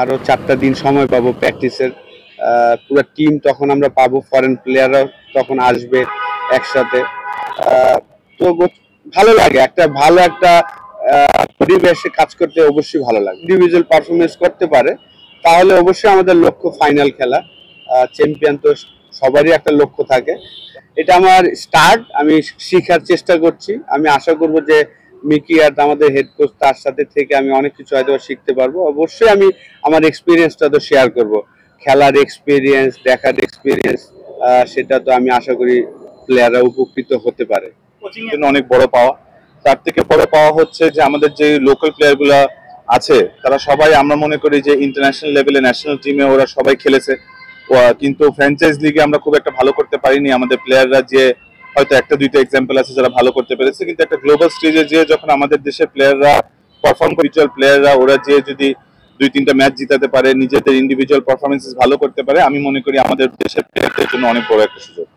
আরো 4টা দিন সময় পাবো প্র্যাকটিসের। পুরো টিম তখন আমরা পাবো, ফরেন প্লেয়াররা তখন আসবে একসাথে। তো ভালো লাগে, একটা পরিবেশে কাজ করতে অবশ্যই ভালো লাগে। ইন্ডিভিজুয়াল পারফরমেন্স করতে পারে তাহলে অবশ্যই আমাদের লক্ষ্য ফাইনাল খেলা। চ্যাম্পিয়ন তো সবারই একটা লক্ষ্য থাকে। এটা আমার স্টার্ট, আমি শেখার চেষ্টা করছি। আমি আশা করব যে মিকি আর আমাদের হেড কোচ, তার সাথে থেকে আমি অনেক কিছু হয়তো শিখতে পারবো। অবশ্যই আমি আমার এক্সপিরিয়েন্সটা তো শেয়ার করব, খেলার এক্সপিরিয়েন্স, দেখার এক্সপিরিয়েন্স। সেটা তো আমি আশা করি প্লেয়াররা উপকৃত হতে পারে। কোচিং এর জন্য অনেক বড় পাওয়া, তার থেকে বড় পাওয়া হচ্ছে যে আমাদের যে লোকাল প্লেয়ারগুলো আছে তারা সবাই আমরা মনে করি যে ইন্টারন্যাশনাল লেভেলে ন্যাশনাল টিমে ওরা সবাই খেলেছে, কিন্তু ফ্র্যাঞ্চাইজ লিগে আমরা খুব একটা ভালো করতে পারিনি। আমাদের প্লেয়াররা যে হয়তো একটা দুইটা এক্সাম্পল আছে যারা ভালো করতে পেরেছে, কিন্তু একটা গ্লোবাল স্টেজে যে যখন আমাদের দেশের প্লেয়াররা পারফর্ম করে, প্লেয়াররা ওরা যে যদি 2-3টা ম্যাচ জিতাতে পারে, নিজেদের ইন্ডিভিজুয়াল পারফরমেন্স ভালো করতে পারে, আমি মনে করি আমাদের দেশের প্লেয়ারদের জন্য অনেক বড় একটা সুযোগ।